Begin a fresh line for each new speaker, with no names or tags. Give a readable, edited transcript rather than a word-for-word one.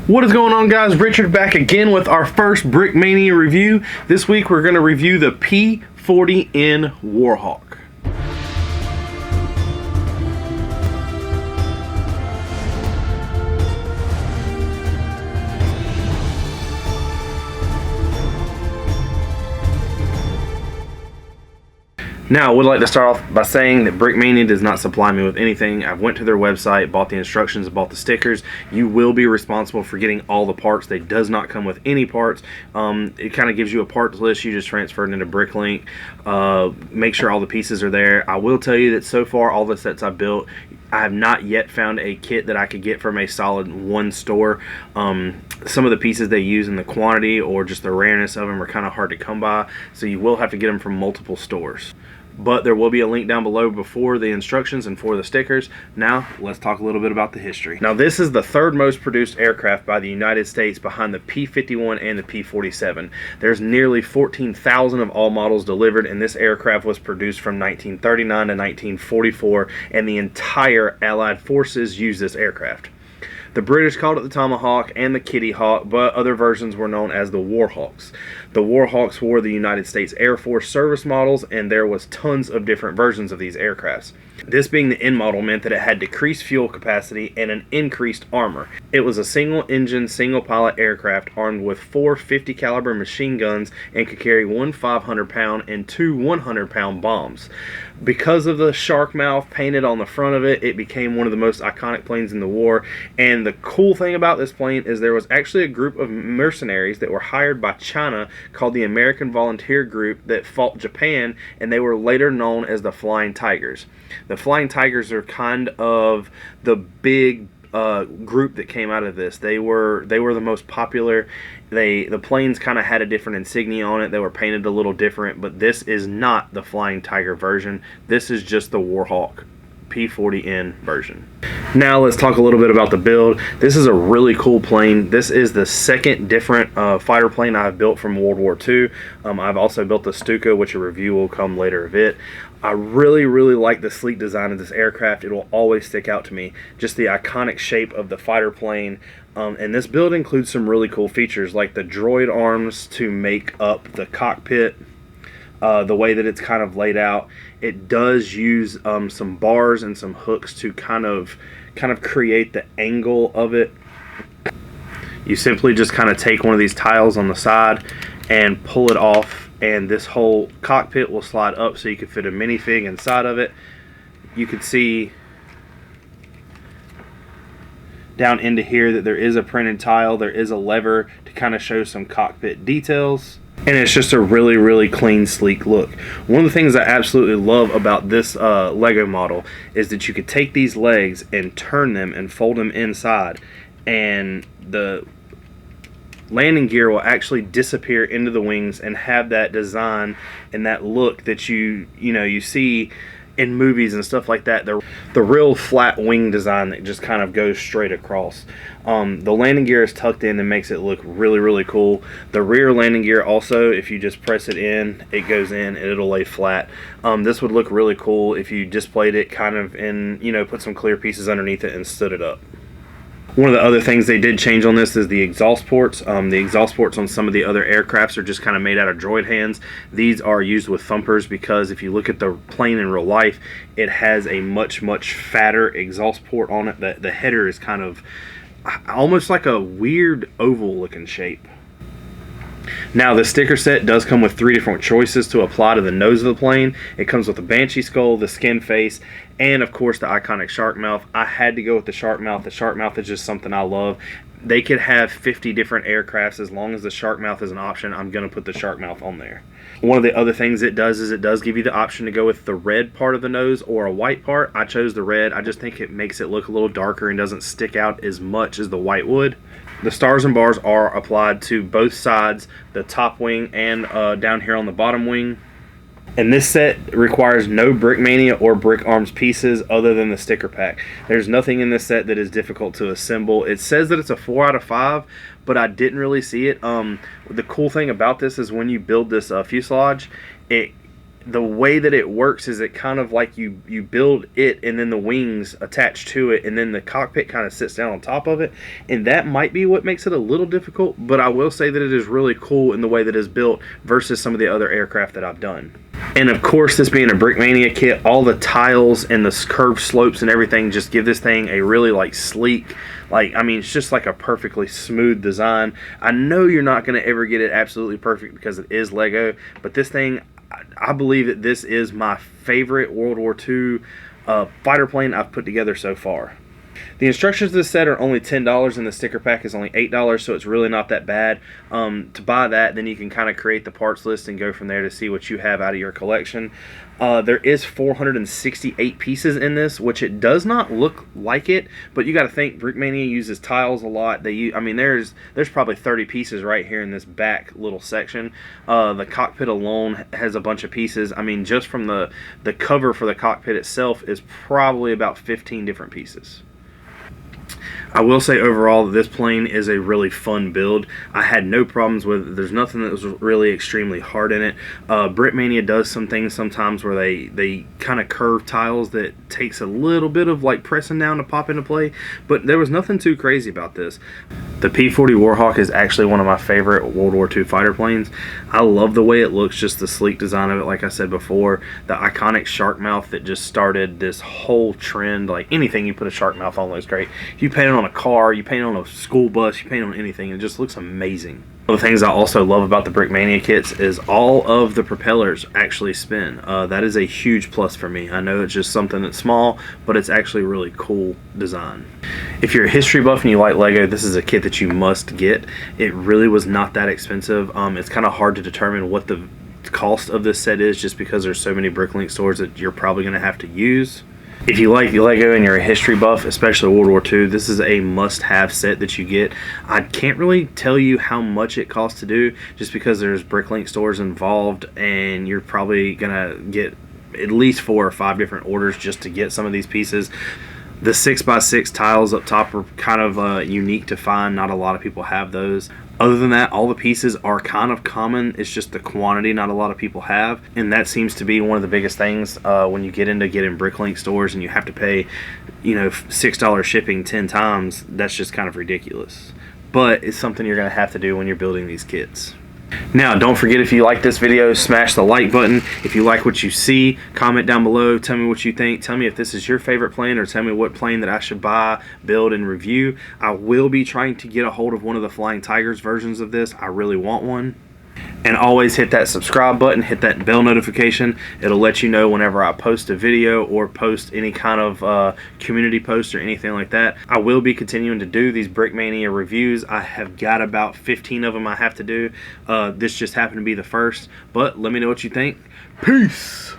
What is going on, guys? Richard back again with our first Brickmania review. This week we're going to review the P-40N Warhawk. Now, I would like to start off by saying that Brickmania does not supply me with anything. I've went to their website, bought the instructions, bought the stickers. You will be responsible for getting all the parts. They does not come with any parts. It kind of gives you a parts list. You just transfer it into Bricklink. Make sure all the pieces are there. I will tell you that so far, all the sets I've built, I have not yet found a kit that I could get from a solid one store. Some of the pieces they use in the quantity or just the rareness of them are kind of hard to come by, so you will have to get them from multiple stores. But there will be a link down below before the instructions and for the stickers. Now, let's talk a little bit about the history. Now, this is the third most produced aircraft by the United States behind the P-51 and the P-47. There's nearly 14,000 of all models delivered, and this aircraft was produced from 1939 to 1944, and the entire Allied forces used this aircraft. The British called it the Tomahawk and the Kitty Hawk, but other versions were known as the Warhawks. The Warhawks were the United States Air Force service models, and there was tons of different versions of these aircrafts. This being the N model meant that it had decreased fuel capacity and an increased armor. It was a single-engine, single-pilot aircraft armed with 4 50 caliber machine guns and could carry one 500-pound and two 100-pound bombs. Because of the shark mouth painted on the front of it, it became one of the most iconic planes in the war. And the cool thing about this plane is there was actually a group of mercenaries that were hired by China called the American Volunteer Group that fought Japan, and they were later known as the Flying Tigers. The Flying Tigers are kind of the big group that came out of this. They were the most popular. The planes kind of had a different insignia on it. They were painted a little different, but this is not the Flying Tiger version. This is just the Warhawk P-40N version. Now let's talk a little bit about the build. This is a really cool plane. This is the second different fighter plane I've built from World War II. I've also built the Stuka, which a review will come later of it. I really like the sleek design of this aircraft. It will always stick out to me. Just the iconic shape of the fighter plane. And this build includes some really cool features like the droid arms to make up the cockpit. The way that it's kind of laid out, it does use some bars and some hooks to kind of create the angle of it. You simply just kind of take one of these tiles on the side and pull it off, and this whole cockpit will slide up so you can fit a minifig inside of it. You can see down into here that there is a printed tile. There is a lever to kind of show some cockpit details. And it's just a really clean, sleek look. One of the things I absolutely love about this Lego model is that you could take these legs and turn them and fold them inside, and the landing gear will actually disappear into the wings and have that design and that look that you see in movies and stuff like that. The real flat wing design that just kind of goes straight across. The landing gear is tucked in and makes it look really cool. The rear landing gear also, if you just press it in, it goes in and it'll lay flat. This would look really cool if you displayed it kind of in, put some clear pieces underneath it and stood it up. One of the other things they did change on this is the exhaust ports. The exhaust ports on some of the other aircrafts are just kind of made out of droid hands. These are used with thumpers because if you look at the plane in real life, it has a much fatter exhaust port on it. The header is kind of almost like a weird oval looking shape. Now, the sticker set does come with 3 different choices to apply to the nose of the plane. It comes with the Banshee skull, the skin face, and of course the iconic shark mouth. I had to go with the shark mouth. The shark mouth is just something I love. They could have 50 different aircrafts. As long as the shark mouth is an option, I'm going to put the shark mouth on there. One of the other things it does is it does give you the option to go with the red part of the nose or a white part. I chose the red. I just think it makes it look a little darker and doesn't stick out as much as the white would. The stars and bars are applied to both sides, the top wing and down here on the bottom wing. And this set requires no Brickmania or Brick Arms pieces other than the sticker pack. There's nothing in this set that is difficult to assemble. It says that it's a 4 out of 5, but I didn't really see it. The cool thing about this is when you build this fuselage, the way that it works is it kind of like you build it and then the wings attach to it, and then the cockpit kind of sits down on top of it, and that might be what makes it a little difficult. But I will say that it is really cool in the way that it's built versus some of the other aircraft that I've done. And of course, this being a Brickmania kit, all the tiles and the curved slopes and everything just give this thing a really like sleek, like, I mean, it's just like a perfectly smooth design. I know you're not going to ever get it absolutely perfect because it is Lego, but this thing, I believe that this is my favorite World War II fighter plane I've put together so far. The instructions to this set are only $10 and the sticker pack is only $8, so it's really not that bad. To buy that, then you can kind of create the parts list and go from there to see what you have out of your collection. There is 468 pieces in this, which it does not look like it, but you got to think Brickmania uses tiles a lot. I mean, there's probably 30 pieces right here in this back little section. The cockpit alone has a bunch of pieces. I mean, just from the cover for the cockpit itself is probably about 15 different pieces. I will say overall that this plane is a really fun build. I had no problems with it. There's nothing that was really extremely hard in it. Brickmania does some things sometimes where they kind of curve tiles that takes a little bit of like pressing down to pop into play, but there was nothing too crazy about this. The P-40 Warhawk is actually one of my favorite World War II fighter planes. I love the way it looks, just the sleek design of it, like I said before. The iconic shark mouth that just started this whole trend. Like anything you put a shark mouth on looks great. If you paint it on a car, you paint it on a school bus, you paint it on anything, it just looks amazing. One of the things I also love about the Brickmania kits is all of the propellers actually spin. That is a huge plus for me. I know it's just something that's small, but it's actually a really cool design. If you're a history buff and you like Lego, this is a kit that you must get. It really was not that expensive. It's kind of hard to determine what the cost of this set is just because there's so many Bricklink stores that you're probably going to have to use. If you like Lego and you're a history buff, especially World War II, this is a must-have set that you get. I can't really tell you how much it costs to do just because there's Bricklink stores involved, and you're probably gonna get at least 4 or 5 different orders just to get some of these pieces. The 6x6 tiles up top are kind of unique to find. Not a lot of people have those. Other than that, all the pieces are kind of common. It's just the quantity not a lot of people have, and that seems to be one of the biggest things when you get into getting Bricklink stores and you have to pay, you know, $6 shipping 10 times. That's just kind of ridiculous, but it's something you're going to have to do when you're building these kits. Now, don't forget, if you like this video, smash the like button. If you like what you see, comment down below. Tell me what you think. Tell me if this is your favorite plane, or tell me what plane that I should buy, build, and review. I will be trying to get a hold of one of the Flying Tigers versions of this. I really want one. And always hit that subscribe button, hit that bell notification. It'll let you know whenever I post a video or post any kind of community post or anything like that. I will be continuing to do these Brickmania reviews. I have got about 15 of them I have to do. This just happened to be the first, but let me know what you think. Peace!